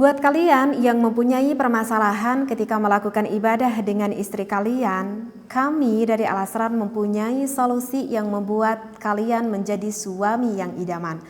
Buat kalian yang mempunyai permasalahan ketika melakukan ibadah dengan istri kalian, kami dari Al Asrar mempunyai solusi yang membuat kalian menjadi suami yang idaman.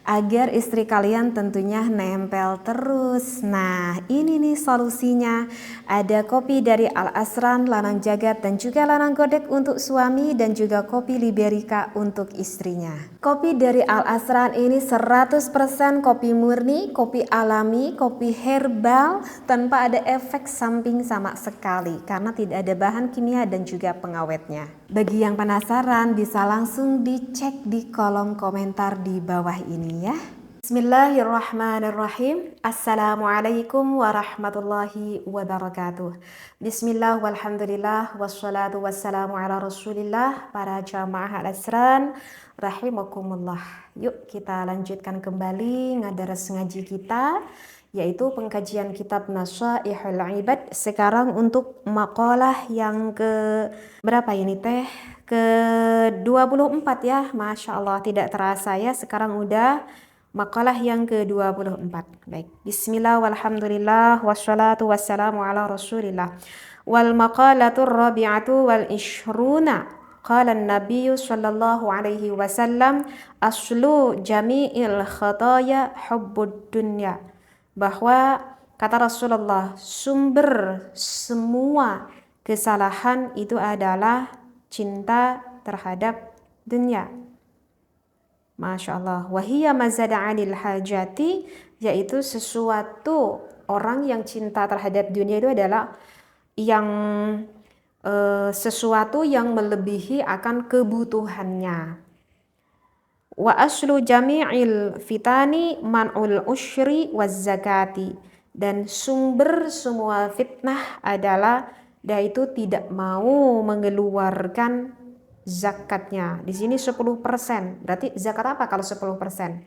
Agar istri kalian tentunya nempel terus. Nah, ini nih solusinya. Ada kopi dari Al Asran, Lanang Jagat, dan juga Lanang Godek untuk suami, dan juga kopi Liberica untuk istrinya. Kopi dari Al Asran ini 100% kopi murni, kopi alami, kopi herbal, tanpa ada efek samping sama sekali, karena tidak ada bahan kimia dan juga pengawetnya. Bagi yang penasaran bisa langsung dicek di kolom komentar di bawah ini ya. Bismillahirrahmanirrahim. Assalamualaikum warahmatullahi wabarakatuh. Bismillah walhamdulillah wassalatu wassalamu ala rasulillah. Para jamaah Al-Asran rahimakumullah. Yuk kita lanjutkan kembali ngadaras ngaji kita, yaitu pengkajian kitab Nashaihul Ibad. Sekarang untuk maqalah yang ke berapa ini teh? Ke 24 ya. Masya Allah, tidak terasa ya, sekarang udah maqalah yang ke-24. Baik. Bismillah walhamdulillah wassalatu wassalamu ala rasulillah. Wal maqalatur rabi'atu wal ishruna. Qala an-nabiyyu sallallahu alaihi wasallam aslu jami'il khataya hubbud dunya. Bahwa kata Rasulullah, sumber semua kesalahan itu adalah cinta terhadap dunia. Masya Allah. Wahiyya mazada 'anil hajati, yaitu sesuatu orang yang cinta terhadap dunia itu adalah yang sesuatu yang melebihi akan kebutuhannya. Wa aslu jami'il fitani man'ul usyri waz zakati, dan sumber semua fitnah adalah yaitu tidak mau mengeluarkan zakatnya. Di sini 10%. Berarti zakat apa kalau 10%?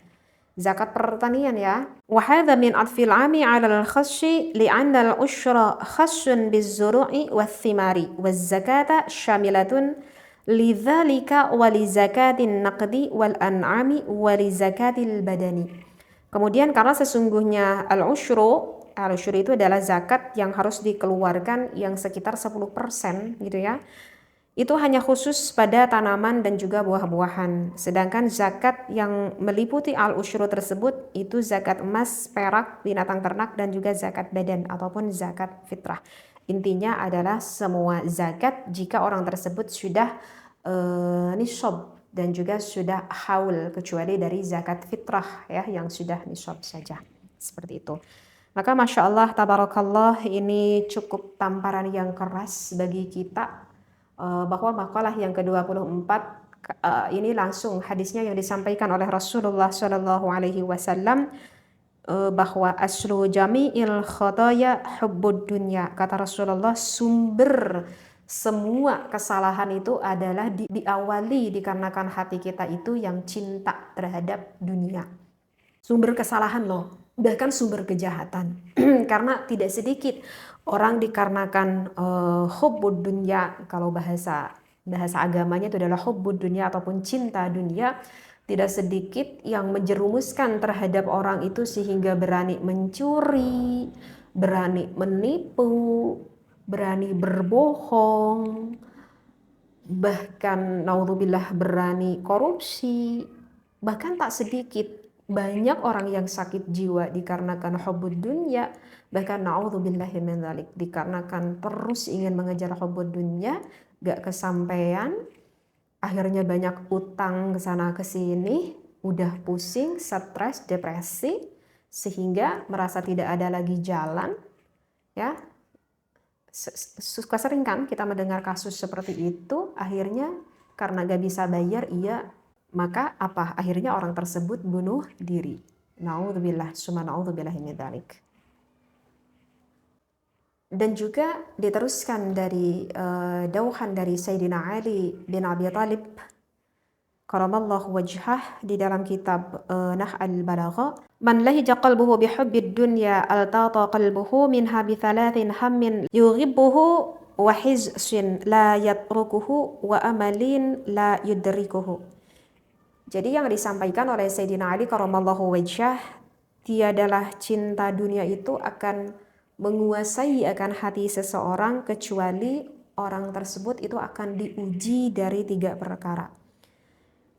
Zakat pertanian ya. Wa hadza min atfil 'ami 'ala al-khassi li'anna al-usyra khassun biz-zuru'i wath-thimari waz-zakata syamilatun lidzalika wa li zakatin naqdi wal an'ami wa li zakatil badani. Kemudian karena sesungguhnya al-usyru itu adalah zakat yang harus dikeluarkan yang sekitar 10% gitu ya. Itu hanya khusus pada tanaman dan juga buah-buahan. Sedangkan zakat yang meliputi al-usyru tersebut itu zakat emas, perak, binatang ternak, dan juga zakat badan ataupun zakat fitrah. Intinya adalah semua zakat jika orang tersebut sudah nisab dan juga sudah haul, kecuali dari zakat fitrah ya yang sudah nisab saja. Seperti itu. Maka Masya Allah, tabarakallah, ini cukup tamparan yang keras bagi kita bahwa makalah yang ke-24 ini langsung hadisnya yang disampaikan oleh Rasulullah Shallallahu Alaihi Wasallam bahwa aslu jami'il khataya hubbud dunya. Kata Rasulullah, sumber semua kesalahan itu adalah diawali dikarenakan hati kita itu yang cinta terhadap dunia. Sumber kesalahan loh, bahkan sumber kejahatan. Karena tidak sedikit orang dikarenakan hubbud dunya, kalau bahasa agamanya itu adalah hubbud dunya ataupun cinta dunia, tidak sedikit yang menjerumuskan terhadap orang itu sehingga berani mencuri, berani menipu, berani berbohong, bahkan naudzubillah berani korupsi. Bahkan tak sedikit banyak orang yang sakit jiwa dikarenakan hubbud dunya, bahkan naudzubillahi min dzalik, dikarenakan terus ingin mengejar hubbud dunya, gak kesampaian, akhirnya banyak utang ke sana ke sini, udah pusing, stres, depresi, sehingga merasa tidak ada lagi jalan ya. Suka sering kan kita mendengar kasus seperti itu, akhirnya karena gak bisa bayar, maka apa? Akhirnya orang tersebut bunuh diri. Naudzubillah, summa naudzubillahi min dzalik. Dan juga diteruskan dari dauhan dari Sayyidina Ali bin Abi Thalib karamallahu wajhah di dalam kitab Nah'al Balagha, man lahija qalbuhu bihubbid dunya altata qalbuhu minha bi thalathin hammin yughibbuhu wa hizsin la yatrukuhu wa amalin la yudrikuhu. Jadi yang disampaikan oleh Sayyidina Ali karamallahu wajhah tiadalah cinta dunia itu akan menguasai akan hati seseorang kecuali orang tersebut itu akan diuji dari 3 perkara.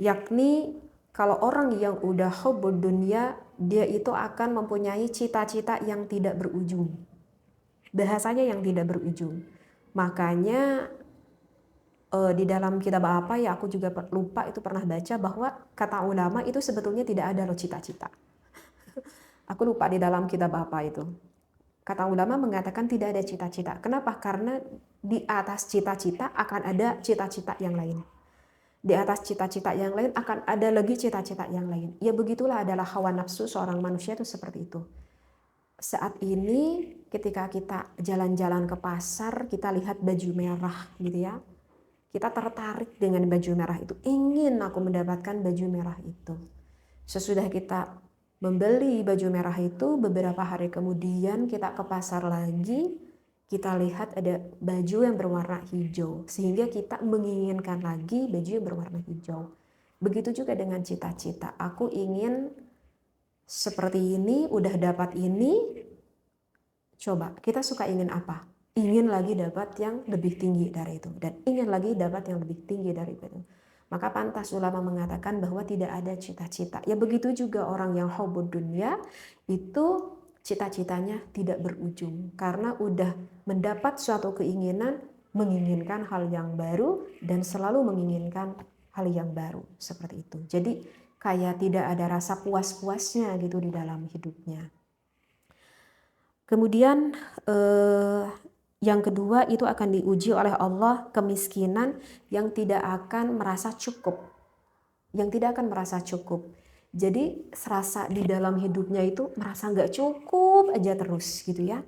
Yakni kalau orang yang udah hubbud dunia, dia itu akan mempunyai cita-cita yang tidak berujung. Bahasanya yang tidak berujung. Makanya di dalam kitab apa ya, aku juga lupa itu pernah baca bahwa kata ulama itu sebetulnya tidak ada loh cita-cita. Aku lupa di dalam kitab apa itu. Kata ulama mengatakan tidak ada cita-cita. Kenapa? Karena di atas cita-cita akan ada cita-cita yang lain. Di atas cita-cita yang lain akan ada lagi cita-cita yang lain. Ya begitulah adalah hawa nafsu seorang manusia itu seperti itu. Saat ini ketika kita jalan-jalan ke pasar, kita lihat baju merah gitu ya. Kita tertarik dengan baju merah itu. Ingin aku mendapatkan baju merah itu. Sesudah kita membeli baju merah itu, beberapa hari kemudian kita ke pasar lagi, kita lihat ada baju yang berwarna hijau, sehingga kita menginginkan lagi baju yang berwarna hijau. Begitu juga dengan cita-cita, aku ingin seperti ini, udah dapat ini, coba kita suka ingin apa? Ingin lagi dapat yang lebih tinggi dari itu, dan ingin lagi dapat yang lebih tinggi dari itu. Maka pantas ulama mengatakan bahwa tidak ada cita-cita. Ya begitu juga orang yang hubbud dunya itu cita-citanya tidak berujung. Karena udah mendapat suatu keinginan, menginginkan hal yang baru dan selalu menginginkan hal yang baru. Seperti itu. Jadi kayak tidak ada rasa puas-puasnya gitu di dalam hidupnya. Kemudian yang kedua itu akan diuji oleh Allah kemiskinan yang tidak akan merasa cukup. Yang tidak akan merasa cukup. Jadi serasa di dalam hidupnya itu merasa nggak cukup aja terus gitu ya.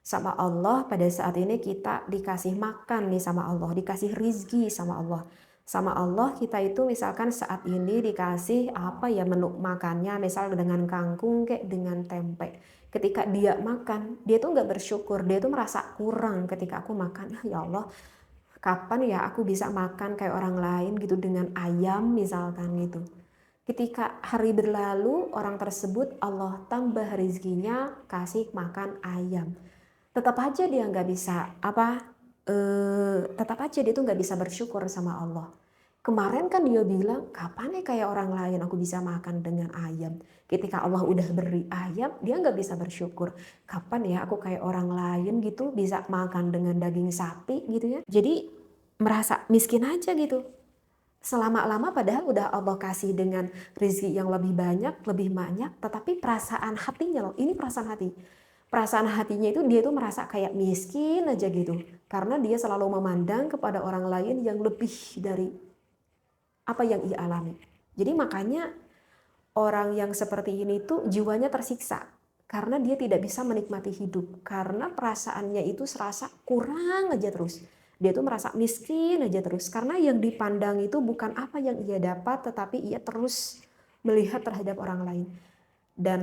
Sama Allah pada saat ini kita dikasih makan nih sama Allah, dikasih rizki sama Allah. Sama Allah kita itu misalkan saat ini dikasih apa ya menu makannya, misal dengan kangkung kayak dengan tempe. Ketika dia makan, dia tuh nggak bersyukur, dia tuh merasa kurang ketika aku makan. Ya Allah, kapan ya aku bisa makan kayak orang lain gitu dengan ayam misalkan gitu. Ketika hari berlalu, orang tersebut Allah tambah rezekinya kasih makan ayam. Tetap aja dia nggak bisa tetap aja dia tuh nggak bisa bersyukur sama Allah. Kemarin kan dia bilang, kapan ya kayak orang lain aku bisa makan dengan ayam. Ketika Allah udah beri ayam, dia nggak bisa bersyukur. Kapan ya aku kayak orang lain gitu bisa makan dengan daging sapi gitu ya. Jadi merasa miskin aja gitu. Selama-lama padahal udah Allah kasih dengan rezeki yang lebih banyak, tetapi perasaan hatinya loh, ini perasaan hati. Perasaan hatinya itu dia tuh merasa kayak miskin aja gitu. Karena dia selalu memandang kepada orang lain yang lebih dari apa yang ia alami. Jadi makanya orang yang seperti ini tuh jiwanya tersiksa. Karena dia tidak bisa menikmati hidup. Karena perasaannya itu serasa kurang aja terus. Dia tuh merasa miskin aja terus. Karena yang dipandang itu bukan apa yang ia dapat, tetapi ia terus melihat terhadap orang lain. Dan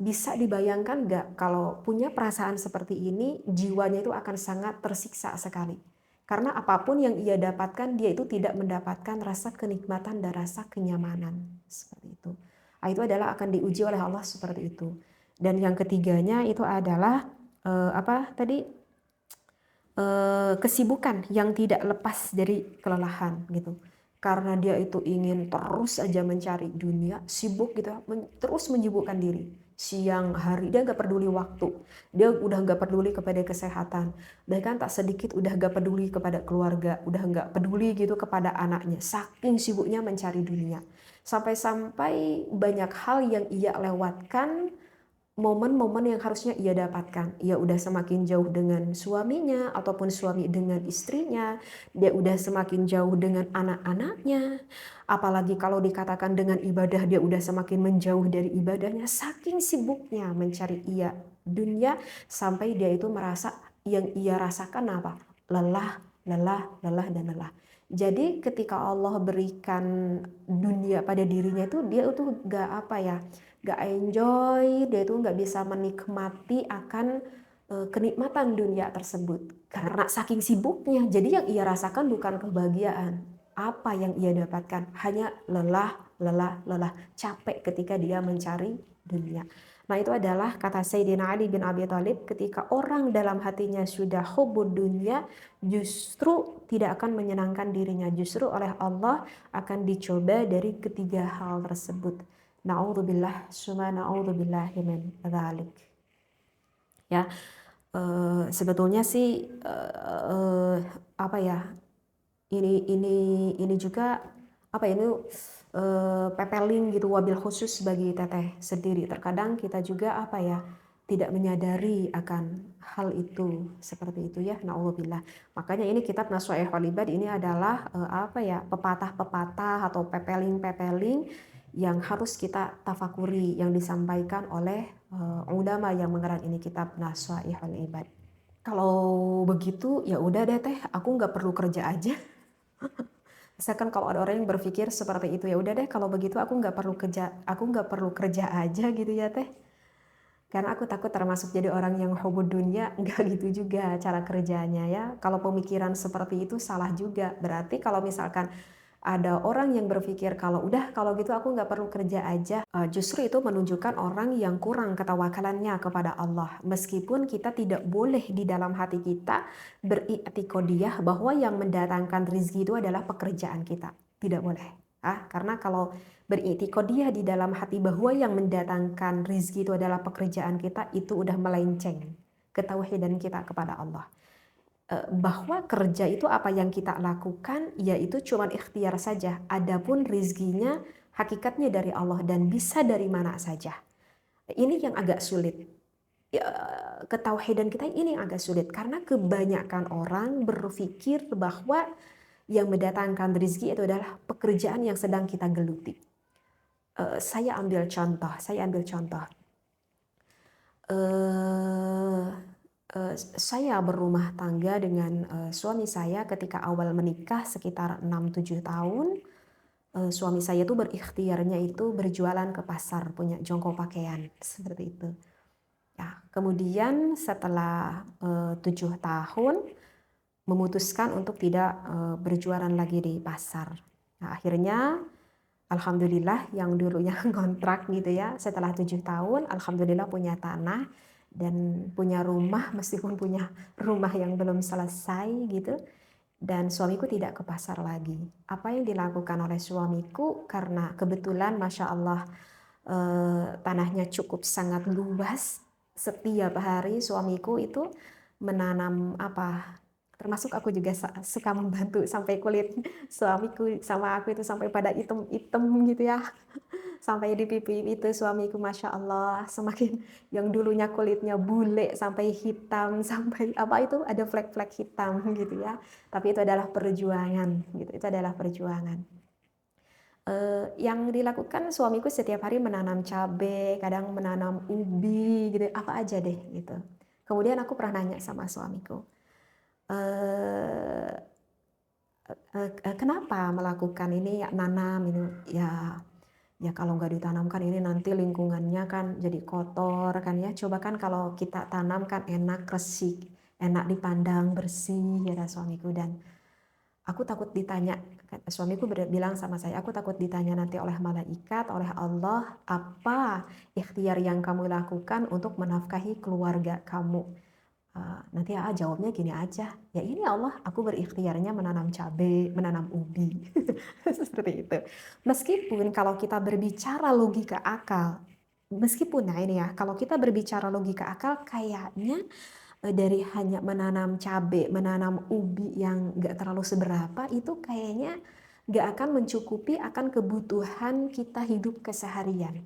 bisa dibayangkan gak kalau punya perasaan seperti ini, jiwanya itu akan sangat tersiksa sekali. Karena apapun yang ia dapatkan, dia itu tidak mendapatkan rasa kenikmatan dan rasa kenyamanan. Seperti itu. Itu adalah akan diuji oleh Allah seperti itu. Dan yang ketiganya itu adalah kesibukan yang tidak lepas dari kelelahan gitu. Karena dia itu ingin terus aja mencari dunia, sibuk gitu, terus menyibukkan diri. Siang hari dia gak peduli waktu, dia udah gak peduli kepada kesehatan, bahkan tak sedikit udah gak peduli kepada keluarga, udah gak peduli gitu kepada anaknya, saking sibuknya mencari dunia. Sampai-sampai banyak hal yang ia lewatkan, momen-momen yang harusnya ia dapatkan. Ia udah semakin jauh dengan suaminya ataupun suami dengan istrinya, dia udah semakin jauh dengan anak-anaknya. Apalagi kalau dikatakan dengan ibadah, dia udah semakin menjauh dari ibadahnya. Saking sibuknya mencari ia dunia, sampai dia itu merasa yang ia rasakan apa? Lelah, dan lelah. Jadi ketika Allah berikan dunia pada dirinya itu, dia itu gak enjoy, dia itu gak bisa menikmati akan kenikmatan dunia tersebut. Karena saking sibuknya, jadi yang ia rasakan bukan kebahagiaan. Apa yang ia dapatkan? Hanya lelah, lelah, capek ketika dia mencari dunia. Nah, itu adalah kata Sayyidina Ali bin Abi Thalib, ketika orang dalam hatinya sudah hubbud dunia, justru tidak akan menyenangkan dirinya, justru oleh Allah akan dicoba dari ketiga hal tersebut. Na'udzubillah, summa na'udzubillahi min dzalik. Ya, sebetulnya sih apa ya? Ini juga apa ini pepeling gitu, wabil khusus bagi teteh sendiri. Terkadang kita juga apa ya, tidak menyadari akan hal itu seperti itu ya, naudzubillah. Makanya ini kitab Nashwaihul Ibad ini adalah apa ya, pepatah-pepatah atau pepeling-pepeling yang harus kita tafakuri, yang disampaikan oleh ulama yang mengarang ini kitab Nashwaihul Ibad. Kalau begitu ya udah deh teh, aku nggak perlu kerja aja. Misalkan kalau ada orang yang berpikir seperti itu, ya udah deh kalau begitu aku nggak perlu kerja aja gitu ya teh. Karena aku takut termasuk jadi orang yang hubud dunia, nggak gitu juga cara kerjanya ya. Kalau pemikiran seperti itu salah juga. Berarti kalau misalkan ada orang yang berpikir kalau udah kalau gitu aku nggak perlu kerja aja, justru itu menunjukkan orang yang kurang ketawakalannya kepada Allah. Meskipun kita tidak boleh di dalam hati kita beriktikadiyah bahwa yang mendatangkan rizki itu adalah pekerjaan kita, tidak boleh. Karena kalau beriktikadiyah di dalam hati bahwa yang mendatangkan rizki itu adalah pekerjaan kita, itu udah melenceng ketauhidan kita kepada Allah. Bahwa kerja itu apa yang kita lakukan, yaitu cuman ikhtiar saja. Adapun rizkinya hakikatnya dari Allah dan bisa dari mana saja. Ini yang agak sulit. Ketauhidan kita ini yang agak sulit karena kebanyakan orang berpikir bahwa yang mendatangkan rizki itu adalah pekerjaan yang sedang kita geluti. Saya ambil contoh. Saya berumah tangga dengan suami saya ketika awal menikah sekitar 6-7 tahun. Suami saya itu berikhtiarnya itu berjualan ke pasar, punya jongkok pakaian, seperti itu. Ya, kemudian setelah 7 tahun memutuskan untuk tidak berjualan lagi di pasar. Nah, akhirnya alhamdulillah yang dulunya kontrak gitu ya, setelah 7 tahun alhamdulillah punya tanah dan punya rumah, meskipun punya rumah yang belum selesai gitu. Dan suamiku tidak ke pasar lagi. Apa yang dilakukan oleh suamiku, karena kebetulan Masya Allah tanahnya cukup sangat luas, setiap hari suamiku itu menanam apa, termasuk aku juga suka membantu sampai kulit suamiku sama aku itu sampai pada item-item gitu ya. Sampai di pipi itu suamiku Masya Allah semakin yang dulunya kulitnya bule sampai hitam, sampai apa itu ada flek-flek hitam gitu ya. Tapi itu adalah perjuangan gitu, itu adalah perjuangan. Yang dilakukan suamiku setiap hari menanam cabai, kadang menanam ubi gitu, apa aja deh gitu. Kemudian aku pernah nanya sama suamiku, kenapa melakukan ini ya, nanam ini ya kalau nggak ditanamkan ini nanti lingkungannya kan jadi kotor kan ya. Coba kan kalau kita tanam kan enak, resik, enak dipandang, bersih ya suamiku. Dan aku takut ditanya, suamiku bilang sama saya, aku takut ditanya nanti oleh malaikat, oleh Allah, apa ikhtiar yang kamu lakukan untuk menafkahi keluarga kamu. Nanti jawabnya gini aja, ya ini Allah, aku berikhtiarnya menanam cabai, menanam ubi. Seperti itu. Meskipun kalau kita berbicara logika akal, meskipun nah ini ya, kalau kita berbicara logika akal kayaknya dari hanya menanam cabai, menanam ubi yang gak terlalu seberapa, itu kayaknya gak akan mencukupi akan kebutuhan kita hidup keseharian.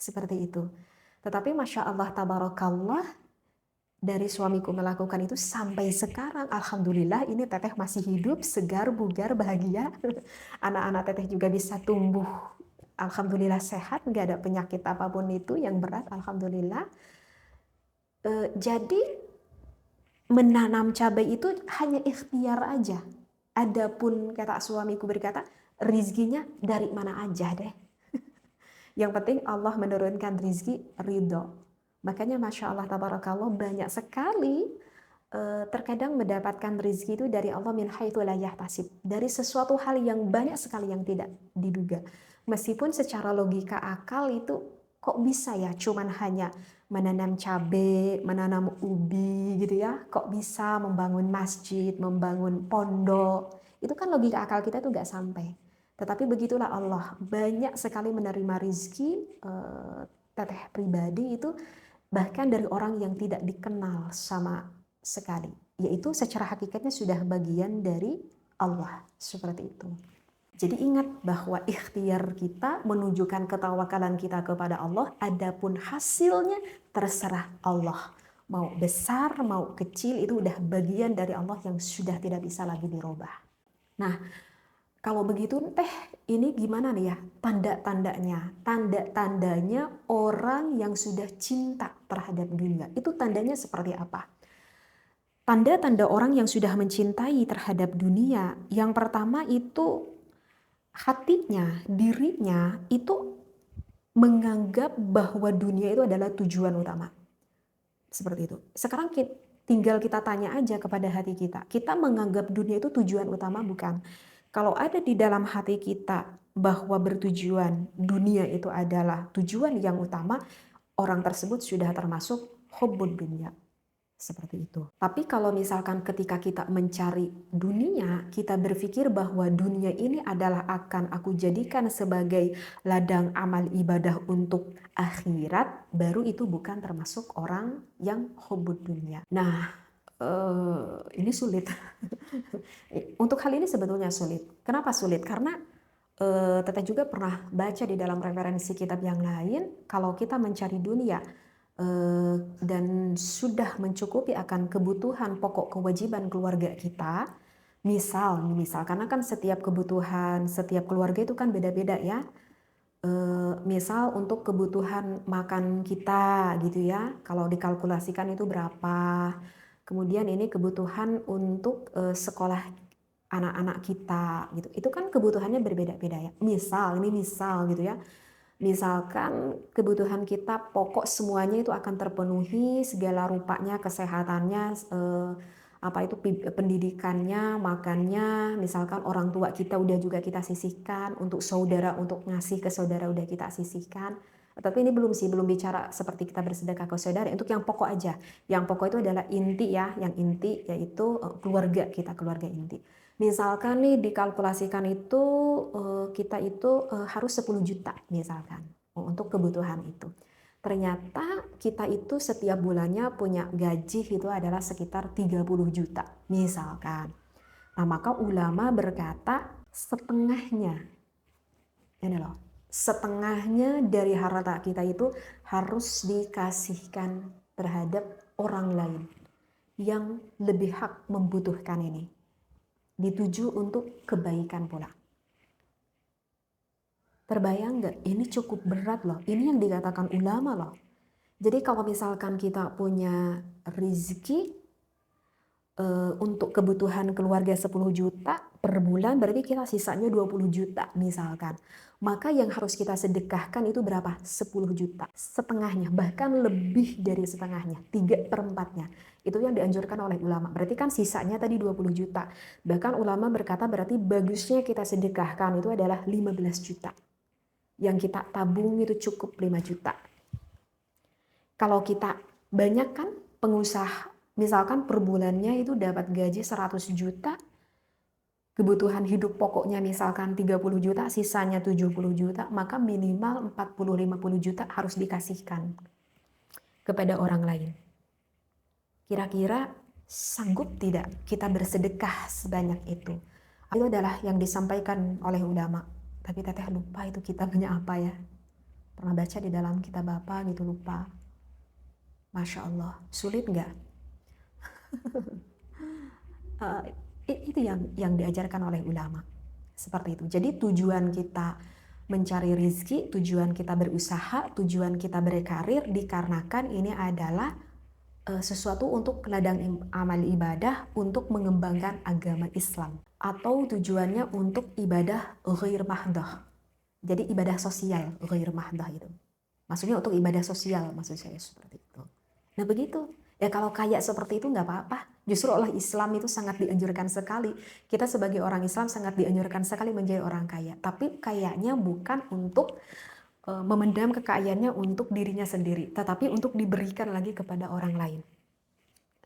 Seperti itu. Tetapi Masya Allah, tabarakallah, dari suamiku melakukan itu sampai sekarang alhamdulillah ini teteh masih hidup, segar, bugar, bahagia. Anak-anak teteh juga bisa tumbuh alhamdulillah sehat, nggak ada penyakit apapun itu yang berat alhamdulillah. Jadi menanam cabai itu hanya ikhtiar aja. Adapun kata suamiku berkata, rizkinya dari mana aja deh. Yang penting Allah menurunkan rizki ridho. Makanya Masya Allah tabarakallah banyak sekali terkadang mendapatkan rezeki itu dari Allah min haitsu la yahtasib, dari sesuatu hal yang banyak sekali yang tidak diduga. Meskipun secara logika akal itu kok bisa ya cuman hanya menanam cabai, menanam ubi gitu ya, kok bisa membangun masjid, membangun pondok. Itu kan logika akal kita tuh nggak sampai. Tetapi begitulah Allah, banyak sekali menerima rizki teteh pribadi itu bahkan dari orang yang tidak dikenal sama sekali. Yaitu secara hakikatnya sudah bagian dari Allah, seperti itu. Jadi ingat bahwa ikhtiar kita menunjukkan ketawakalan kita kepada Allah, adapun hasilnya terserah Allah. Mau besar, mau kecil, itu udah bagian dari Allah yang sudah tidak bisa lagi dirubah. Nah, kalau begitu teh, ini gimana nih ya tanda-tandanya? Tanda-tandanya orang yang sudah cinta terhadap dunia, itu tandanya seperti apa? Tanda-tanda orang yang sudah mencintai terhadap dunia, yang pertama itu hatinya, dirinya itu menganggap bahwa dunia itu adalah tujuan utama. Seperti itu. Sekarang tinggal kita tanya aja kepada hati kita. Kita menganggap dunia itu tujuan utama bukan? Kalau ada di dalam hati kita bahwa bertujuan dunia itu adalah tujuan yang utama, orang tersebut sudah termasuk hubbud dunia. Seperti itu. Tapi kalau misalkan ketika kita mencari dunia, kita berpikir bahwa dunia ini adalah akan aku jadikan sebagai ladang amal ibadah untuk akhirat, baru itu bukan termasuk orang yang hubbud dunia. Nah, ini sulit. Untuk hal ini sebetulnya sulit. Kenapa sulit? Karena Teteh juga pernah baca di dalam referensi kitab yang lain, kalau kita mencari dunia, dan sudah mencukupi akan kebutuhan pokok kewajiban keluarga kita, misal karena kan setiap kebutuhan setiap keluarga itu kan beda-beda ya, misal untuk kebutuhan makan kita gitu ya, kalau dikalkulasikan itu berapa, kemudian ini kebutuhan untuk sekolah anak-anak kita gitu, itu kan kebutuhannya berbeda-beda ya, misal gitu ya. Misalkan kebutuhan kita pokok semuanya itu akan terpenuhi, segala rupanya, kesehatannya, pendidikannya, makannya, misalkan orang tua kita udah juga kita sisihkan, untuk saudara, untuk ngasih ke saudara udah kita sisihkan. Tapi ini belum bicara seperti kita bersedekah ke saudara, untuk yang pokok aja. Yang pokok itu adalah inti ya, yang inti yaitu keluarga kita, keluarga inti. Misalkan nih dikalkulasikan itu kita itu harus 10 juta misalkan untuk kebutuhan itu. Ternyata kita itu setiap bulannya punya gaji itu adalah sekitar 30 juta misalkan. Nah, maka ulama berkata setengahnya, ini loh, setengahnya dari harta kita itu harus dikasihkan terhadap orang lain yang lebih hak membutuhkan ini. Dituju untuk kebaikan pula. Terbayang nggak? Ini cukup berat loh. Ini yang dikatakan ulama loh. Jadi kalau misalkan kita punya rezeki untuk kebutuhan keluarga 10 juta per bulan, berarti kita sisanya 20 juta misalkan. Maka yang harus kita sedekahkan itu berapa? 10 juta. Setengahnya, bahkan lebih dari setengahnya, 3/4-nya. Itu yang dianjurkan oleh ulama. Berarti kan sisanya tadi 20 juta. Bahkan ulama berkata berarti bagusnya kita sedekahkan itu adalah 15 juta. Yang kita tabung itu cukup 5 juta. Kalau kita banyak kan pengusaha, misalkan per bulannya itu dapat gaji 100 juta, kebutuhan hidup pokoknya misalkan 30 juta, sisanya 70 juta, maka minimal 40-50 juta harus dikasihkan kepada orang lain. Kira-kira sanggup tidak kita bersedekah sebanyak itu? Itu adalah yang disampaikan oleh ulama. Tapi teteh lupa itu kitabnya apa ya. Pernah baca di dalam kitab apa gitu, lupa. Masya Allah, sulit nggak? Itu yang diajarkan oleh ulama. Seperti itu. Jadi tujuan kita mencari rizki, tujuan kita berusaha, tujuan kita berkarir dikarenakan ini adalah sesuatu untuk ladang amal ibadah untuk mengembangkan agama Islam, atau tujuannya untuk ibadah ghair mahdah. Jadi ibadah sosial ghair mahdah itu. Maksudnya untuk ibadah sosial, maksud saya seperti itu. Nah begitu. Ya kalau kayak seperti itu nggak apa-apa. Justru oleh Islam itu sangat dianjurkan sekali. Kita sebagai orang Islam sangat dianjurkan sekali menjadi orang kaya. Tapi kayaknya bukan untuk memendam kekayaannya untuk dirinya sendiri, tetapi untuk diberikan lagi kepada orang lain.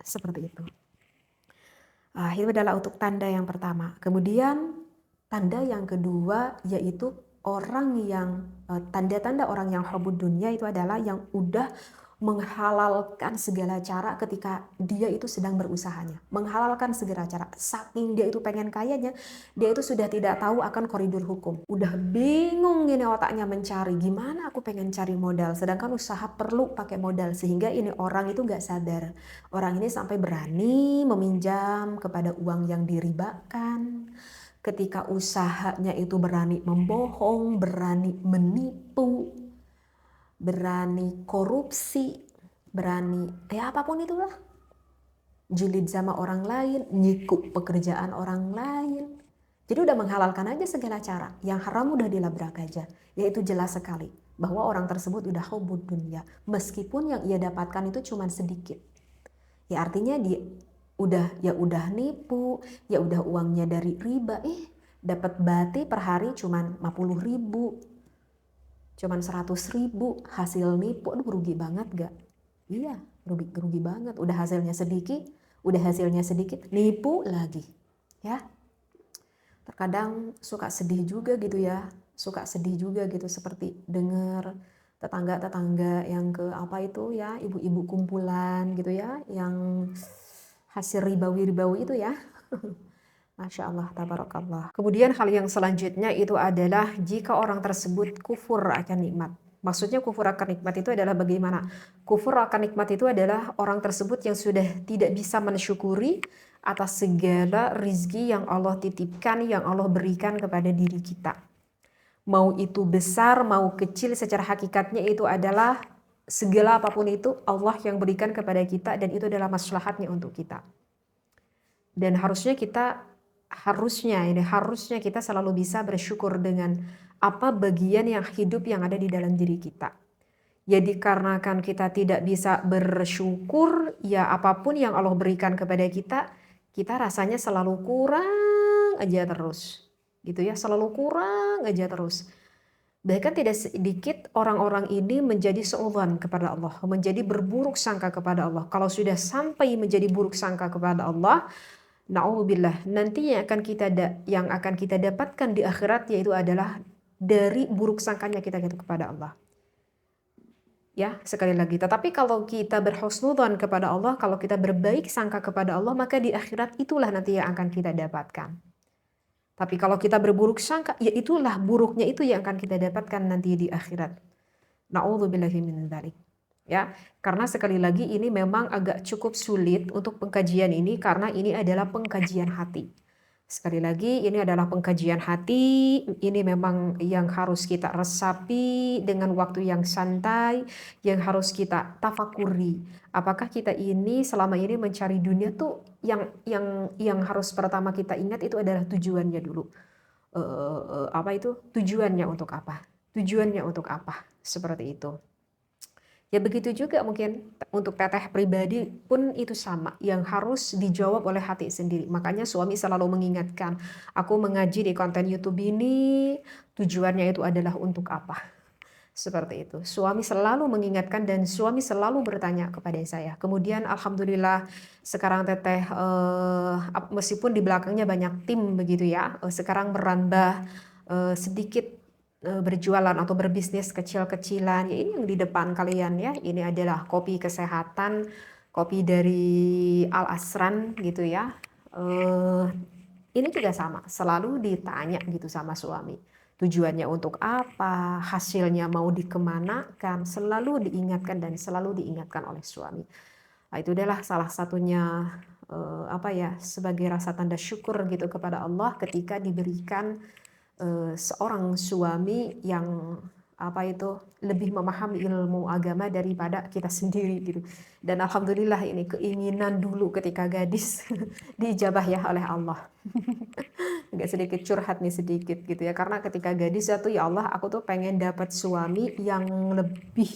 Seperti itu. Itu adalah untuk tanda yang pertama. Kemudian tanda yang kedua yaitu orang yang tanda-tanda orang yang hubud dunia itu adalah yang udah menghalalkan segala cara ketika dia itu sedang berusahanya. Menghalalkan segala cara. Saking dia itu pengen kayanya, dia itu sudah tidak tahu akan koridor hukum. Udah bingung ini otaknya mencari, gimana aku pengen cari modal. Sedangkan usaha perlu pakai modal. Sehingga ini orang itu gak sadar. Orang ini sampai berani meminjam kepada uang yang diribakan. Ketika usahanya itu berani membohong, berani menipu, berani korupsi, berani apapun itulah, julid sama orang lain, nyikuk pekerjaan orang lain. Jadi udah menghalalkan aja segala cara, yang haram udah dilabrak aja. Yaitu jelas sekali bahwa orang tersebut udah hubud dunia, meskipun yang ia dapatkan itu cuma sedikit. Ya artinya dia udah nipu, ya udah uangnya dari riba, dapat bati per hari cuma 50.000. Cuman 100.000 hasil nipu, aduh rugi banget gak? Iya, rugi banget. Udah hasilnya sedikit, nipu lagi. Ya. Terkadang suka sedih juga gitu ya. Seperti dengar tetangga-tetangga yang ibu-ibu kumpulan gitu ya, yang hasil ribawi itu ya. Masya Allah, tabarakallah. Kemudian hal yang selanjutnya itu adalah jika orang tersebut kufur akan nikmat. Maksudnya kufur akan nikmat itu adalah bagaimana? Kufur akan nikmat itu adalah orang tersebut yang sudah tidak bisa mensyukuri atas segala rizki yang Allah titipkan, yang Allah berikan kepada diri kita. Mau itu besar, mau kecil, secara hakikatnya itu adalah segala apapun itu Allah yang berikan kepada kita dan itu adalah maslahatnya untuk kita. Dan harusnya kita selalu bisa bersyukur dengan apa bagian yang hidup yang ada di dalam diri kita. Ya dikarenakan kita tidak bisa bersyukur, ya apapun yang Allah berikan kepada kita, kita rasanya selalu kurang aja terus. Gitu ya, selalu kurang aja terus. Bahkan tidak sedikit orang-orang ini menjadi suudzon kepada Allah, menjadi berburuk sangka kepada Allah. Kalau sudah sampai menjadi buruk sangka kepada Allah, na'udzubillah, nanti yang akan kita dapatkan di akhirat yaitu adalah dari buruk sangkanya kita kepada Allah. Ya, sekali lagi. Tetapi kalau kita berhusnudzon kepada Allah, kalau kita berbaik sangka kepada Allah, maka di akhirat itulah nanti yang akan kita dapatkan. Tapi kalau kita berburuk sangka, ya itulah buruknya itu yang akan kita dapatkan nanti di akhirat. Na'udzubillahi min dzalik. Ya, karena sekali lagi ini memang agak cukup sulit untuk pengkajian ini karena ini adalah pengkajian hati. Sekali lagi ini adalah pengkajian hati, ini memang yang harus kita resapi dengan waktu yang santai, yang harus kita tafakuri. Apakah kita ini selama ini mencari dunia tuh yang harus pertama kita ingat itu adalah tujuannya dulu. Tujuannya untuk apa? Tujuannya untuk apa? Seperti itu. Ya begitu juga mungkin untuk teteh pribadi pun itu sama, yang harus dijawab oleh hati sendiri. Makanya suami selalu mengingatkan, aku mengaji di konten YouTube ini, tujuannya itu adalah untuk apa? Seperti itu. Suami selalu mengingatkan dan suami selalu bertanya kepada saya. Kemudian alhamdulillah sekarang teteh meskipun di belakangnya banyak tim begitu ya, sekarang merambah sedikit berjualan atau berbisnis kecil-kecilan. Ya ini yang di depan kalian ya. Ini adalah kopi kesehatan, kopi dari Al Asran gitu ya. Ini juga sama, selalu ditanya gitu sama suami. Tujuannya untuk apa, hasilnya mau dikemanakan, selalu diingatkan dan selalu diingatkan oleh suami. Nah, itu adalah salah satunya sebagai rasa tanda syukur gitu kepada Allah ketika diberikan seorang suami yang lebih memahami ilmu agama daripada kita sendiri gitu. Dan alhamdulillah ini keinginan dulu ketika gadis diijabah ya oleh Allah. Agak sedikit curhat nih sedikit gitu ya, karena ketika gadis ya tuh, ya Allah aku tuh pengen dapat suami yang lebih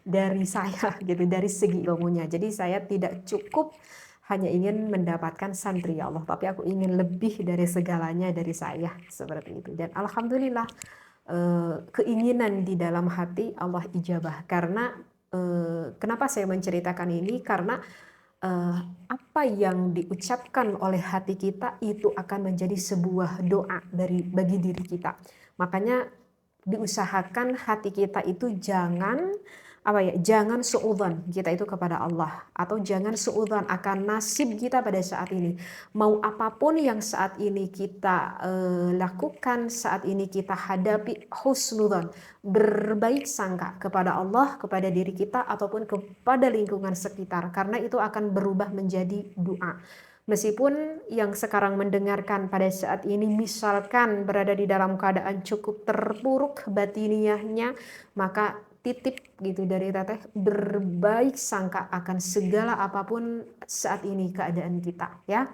dari saya gitu, dari segi ilmunya. Jadi saya tidak cukup hanya ingin mendapatkan santri ya Allah, tapi aku ingin lebih dari segalanya dari saya, seperti itu. Dan alhamdulillah keinginan di dalam hati Allah ijabah. Karena kenapa saya menceritakan ini, karena apa yang diucapkan oleh hati kita itu akan menjadi sebuah doa bagi diri kita. Makanya diusahakan hati kita itu jangan suudzon kita itu kepada Allah, atau jangan suudzon akan nasib kita pada saat ini. Mau apapun yang saat ini kita lakukan, saat ini kita hadapi, husnudzon, berbaik sangka kepada Allah, kepada diri kita, ataupun kepada lingkungan sekitar, karena itu akan berubah menjadi doa. Meskipun yang sekarang mendengarkan pada saat ini misalkan berada di dalam keadaan cukup terpuruk batiniahnya, maka titip gitu dari teteh, berbaik sangka akan segala apapun saat ini keadaan kita ya.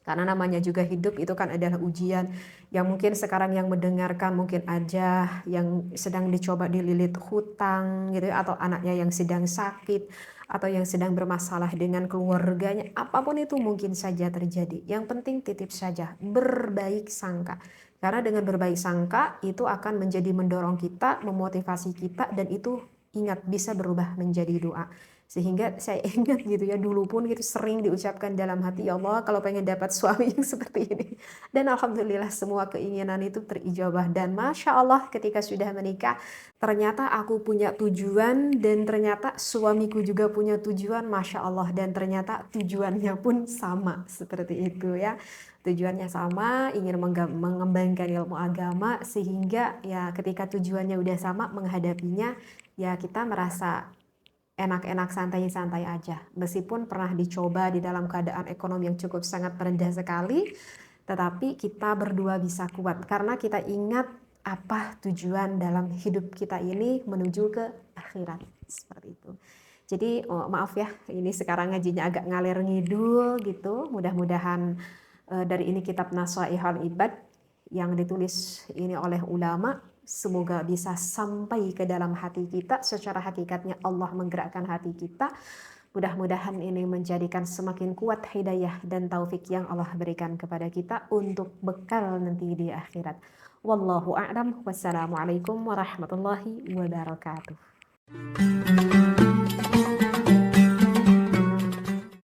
Karena namanya juga hidup itu kan adalah ujian. Yang mungkin sekarang yang mendengarkan mungkin aja yang sedang dicoba dililit hutang gitu ya, atau anaknya yang sedang sakit, atau yang sedang bermasalah dengan keluarganya. Apapun itu mungkin saja terjadi. Yang penting titip saja, berbaik sangka. Karena dengan berbaik sangka itu akan menjadi mendorong kita, memotivasi kita, dan itu ingat bisa berubah menjadi doa. Sehingga saya ingat gitu ya, dulu pun gitu sering diucapkan dalam hati, ya Allah kalau pengen dapat suami yang seperti ini. Dan alhamdulillah semua keinginan itu terijabah. Dan Masya Allah ketika sudah menikah, ternyata aku punya tujuan, dan ternyata suamiku juga punya tujuan, Masya Allah. Dan ternyata tujuannya pun sama, seperti itu ya. Tujuannya sama, ingin mengembangkan ilmu agama, sehingga ya ketika tujuannya udah sama, menghadapinya ya kita merasa enak-enak, santai-santai aja. Meskipun pernah dicoba di dalam keadaan ekonomi yang cukup sangat rendah sekali, tetapi kita berdua bisa kuat karena kita ingat apa tujuan dalam hidup kita ini menuju ke akhirat, seperti itu. Jadi maaf ya, ini sekarang ngajinya agak ngalir ngidul gitu. Mudah-mudahan dari ini kitab Nasaihul Ibad yang ditulis ini oleh ulama, semoga bisa sampai ke dalam hati kita. Secara hakikatnya Allah menggerakkan hati kita. Mudah-mudahan ini menjadikan semakin kuat hidayah dan taufik yang Allah berikan kepada kita untuk bekal nanti di akhirat. Wallahu a'lam. Wassalamualaikum warahmatullahi wabarakatuh.